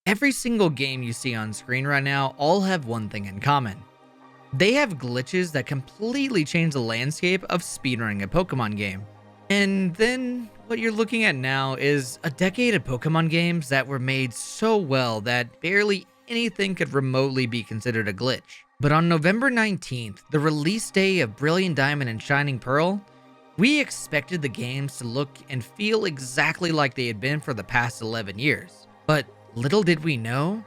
Every single game you see on screen right now all have one thing in common. They have glitches that completely change the landscape of speedrunning a Pokemon game. And then what you're looking at now is a decade of Pokemon games that were made so well that barely anything could remotely be considered a glitch. But on November 19th, the release day of Brilliant Diamond and Shining Pearl, we expected the games to look and feel exactly like they had been for the past 11 years. But little did we know,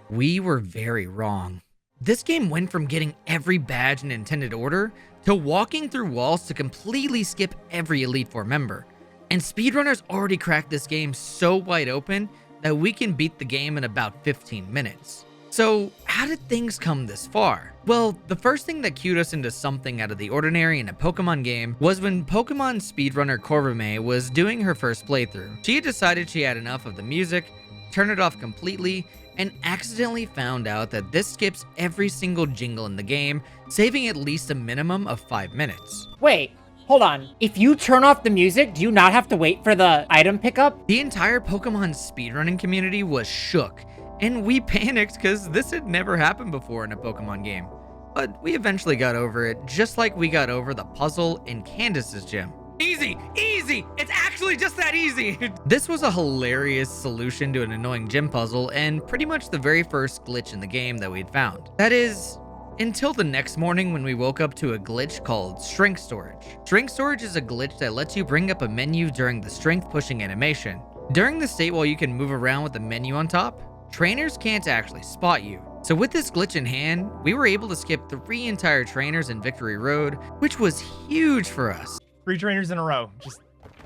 we were very wrong. This game went from getting every badge in intended order to walking through walls to completely skip every Elite Four member. And speedrunners already cracked this game so wide open that we can beat the game in about 15 minutes. So how did things come this far? Well, the first thing that cued us into something out of the ordinary in a Pokemon game was when Pokemon speedrunner Corvame was doing her first playthrough. She had decided she had enough of the music, turned it off completely, and accidentally found out that this skips every single jingle in the game, saving at least a minimum of 5 minutes. Wait, hold on. If you turn off the music, do you not have to wait for the item pickup? The entire Pokemon speedrunning community was shook, and we panicked because this had never happened before in a Pokemon game. But we eventually got over it, just like we got over the puzzle in Candace's gym. Easy! Easy! It's actually just that easy! This was a hilarious solution to an annoying gym puzzle and pretty much the very first glitch in the game that we'd found. That is, until the next morning when we woke up to a glitch called Strength Storage. Strength Storage is a glitch that lets you bring up a menu during the strength pushing animation. During the state while you can move around with the menu on top, trainers can't actually spot you. So with this glitch in hand, we were able to skip 3 entire trainers in Victory Road, which was huge for us. 3 trainers in a row, just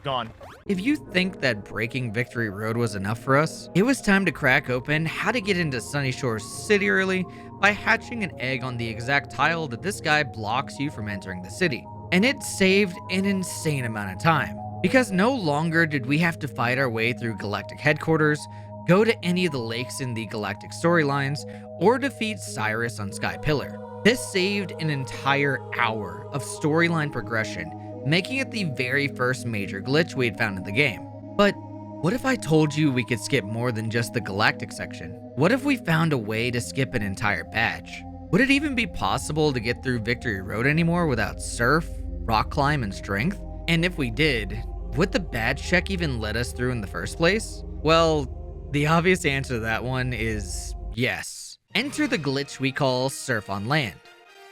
gone. If you think that breaking Victory Road was enough for us, it was time to crack open how to get into Sunny Shore City early by hatching an egg on the exact tile that this guy blocks you from entering the city. And it saved an insane amount of time, because no longer did we have to fight our way through Galactic Headquarters, go to any of the lakes in the Galactic storylines, or defeat Cyrus on Sky Pillar. This saved an entire hour of storyline progression, making it the very first major glitch we had found in the game. But what if I told you we could skip more than just the Galactic section? What if we found a way to skip an entire badge? Would it even be possible to get through Victory Road anymore without Surf, Rock Climb, and Strength? And if we did, would the badge check even let us through in the first place? Well, the obvious answer to that one is yes. Enter the glitch we call Surf on Land.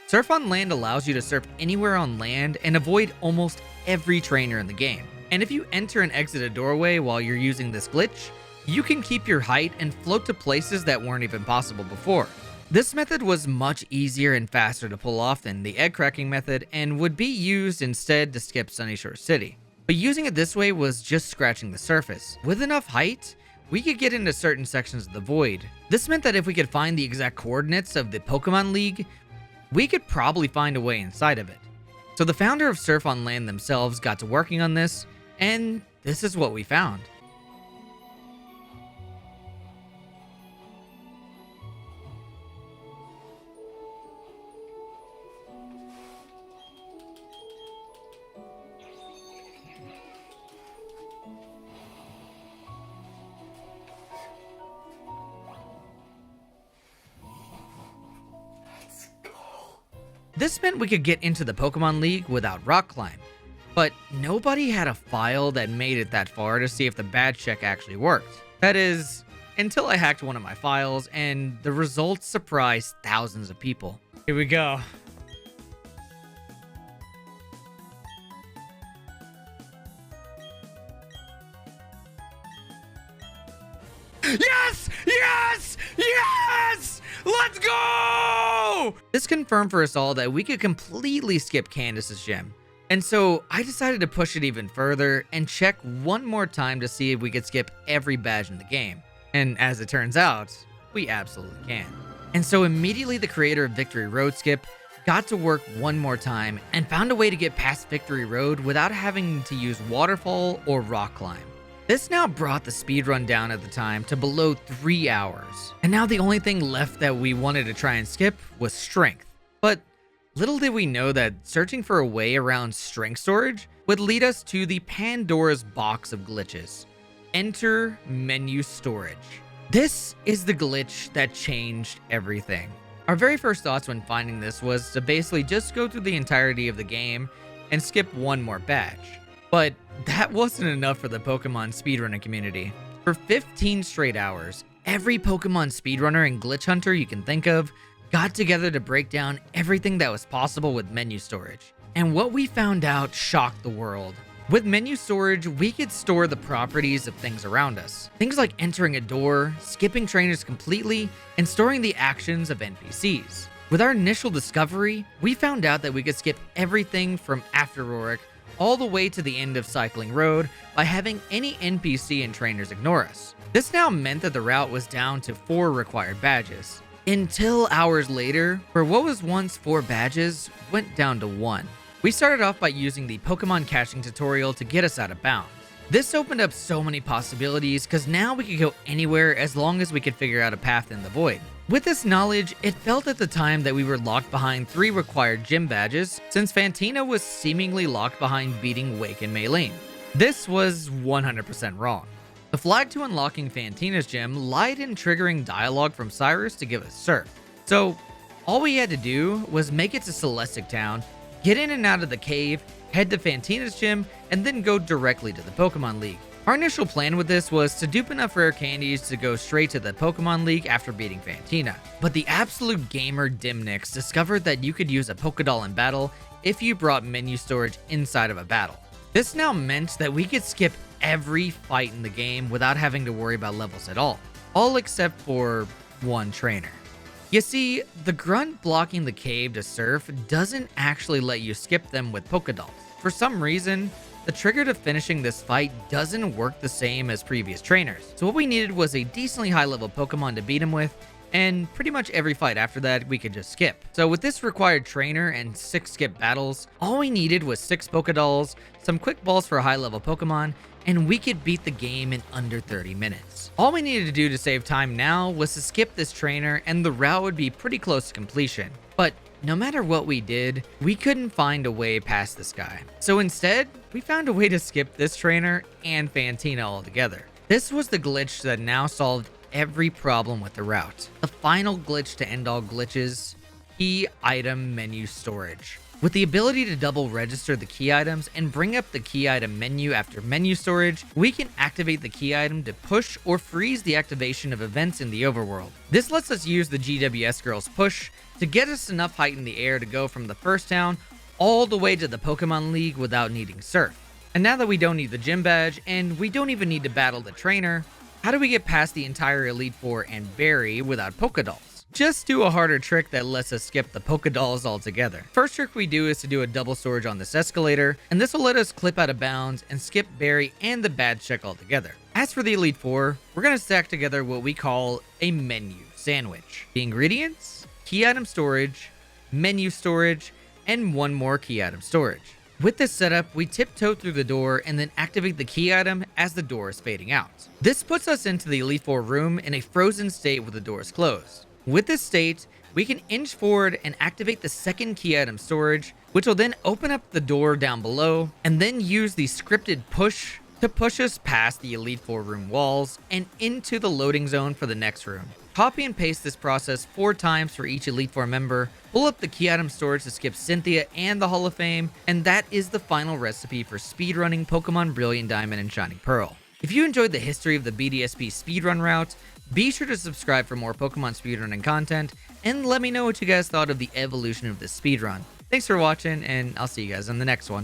Surf on Land allows you to surf anywhere on land and avoid almost every trainer in the game. And if you enter and exit a doorway while you're using this glitch, you can keep your height and float to places that weren't even possible before. This method was much easier and faster to pull off than the egg cracking method and would be used instead to skip Sunny Shore City. But using it this way was just scratching the surface. With enough height, we could get into certain sections of the void. This meant that if we could find the exact coordinates of the Pokemon League, we could probably find a way inside of it. So the founder of Surf on Land themselves got to working on this, and this is what we found. This meant we could get into the Pokemon League without Rock Climb, but nobody had a file that made it that far to see if the badge check actually worked. That is, until I hacked one of my files and the results surprised thousands of people. Here we go. Yes! Yes! Yes! Let's go! This confirmed for us all that we could completely skip Candace's gym. And so I decided to push it even further and check one more time to see if we could skip every badge in the game. And as it turns out, we absolutely can. And so immediately the creator of Victory Road Skip got to work one more time and found a way to get past Victory Road without having to use Waterfall or Rock Climb. This now brought the speedrun down at the time to below 3 hours. And now the only thing left that we wanted to try and skip was Strength. But little did we know that searching for a way around Strength Storage would lead us to the Pandora's box of glitches. Enter Menu Storage. This is the glitch that changed everything. Our very first thoughts when finding this was to basically just go through the entirety of the game and skip one more badge. But that wasn't enough for the Pokemon speedrunning community. For 15 straight hours, every Pokemon speedrunner and glitch hunter you can think of got together to break down everything that was possible with menu storage. And what we found out shocked the world. With menu storage, we could store the properties of things around us. Things like entering a door, skipping trainers completely, and storing the actions of NPCs. With our initial discovery, we found out that we could skip everything from after Rorik all the way to the end of Cycling Road by having any NPC and trainers ignore us. This now meant that the route was down to 4 required badges. Until hours later, where what was once 4 badges went down to 1. We started off by using the Pokemon caching tutorial to get us out of bounds. This opened up so many possibilities because now we could go anywhere as long as we could figure out a path in the void. With this knowledge, it felt at the time that we were locked behind 3 required gym badges, since Fantina was seemingly locked behind beating Wake and Maylene. This was 100% wrong. The flag to unlocking Fantina's gym lied in triggering dialogue from Cyrus to give us Surf. So all we had to do was make it to Celestic Town, get in and out of the cave, head to Fantina's gym, and then go directly to the Pokemon League. Our initial plan with this was to dupe enough rare candies to go straight to the Pokemon League after beating Fantina. But the absolute gamer Dimnix discovered that you could use a Pokédoll in battle if you brought menu storage inside of a battle. This now meant that we could skip every fight in the game without having to worry about levels at all except for one trainer. You see, the grunt blocking the cave to Surf doesn't actually let you skip them with Pokédolls. For some reason, the trigger to finishing this fight doesn't work the same as previous trainers. So what we needed was a decently high level Pokemon to beat him with, and pretty much every fight after that we could just skip. So with this required trainer and 6 skip battles, all we needed was 6 Pokédolls, some quick balls for high level Pokemon, and we could beat the game in under 30 minutes. All we needed to do to save time now was to skip this trainer and the route would be pretty close to completion. But no matter what we did, we couldn't find a way past this guy. So instead, we found a way to skip this trainer and Fantina altogether. This was the glitch that now solved every problem with the route. The final glitch to end all glitches: key item menu storage. With the ability to double register the key items and bring up the key item menu after menu storage, we can activate the key item to push or freeze the activation of events in the overworld. This lets us use the GWS Girl's push to get us enough height in the air to go from the first town all the way to the Pokemon League without needing Surf. And now that we don't need the gym badge and we don't even need to battle the trainer, how do we get past the entire Elite Four and Barry without Pokédolls? Just do a harder trick that lets us skip the Pokédolls altogether. First trick we do is to do a double storage on this escalator, and this will let us clip out of bounds and skip Barry and the badge check altogether. As for the Elite Four, we're going to stack together what we call a menu sandwich. The ingredients: key item storage, menu storage, and one more key item storage. With this setup, we tiptoe through the door and then activate the key item as the door is fading out. This puts us into the Elite Four room in a frozen state with the doors closed. With this state, we can inch forward and activate the second key item storage, which will then open up the door down below, and then use the scripted push to push us past the Elite Four room walls and into the loading zone for the next room. Copy and paste this process 4 times for each Elite Four member, pull up the key item storage to skip Cynthia and the Hall of Fame, and that is the final recipe for speedrunning Pokemon Brilliant Diamond and Shining Pearl. If you enjoyed the history of the BDSP speedrun route, be sure to subscribe for more Pokemon speedrunning content, and let me know what you guys thought of the evolution of this speedrun. Thanks for watching, and I'll see you guys in the next one.